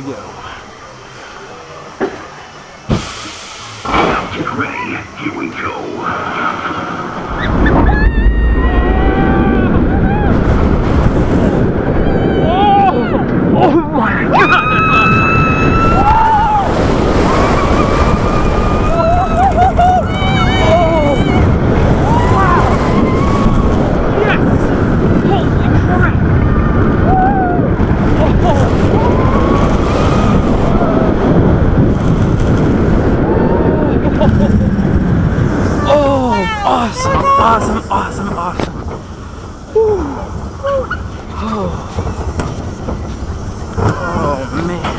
go. Get ready. Here we go. Oh my god, that's awesome! Oh! Wow! Yes! Holy crap! Oh! Awesome! Awesome! Awesome! Awesome! Whew. Oh man.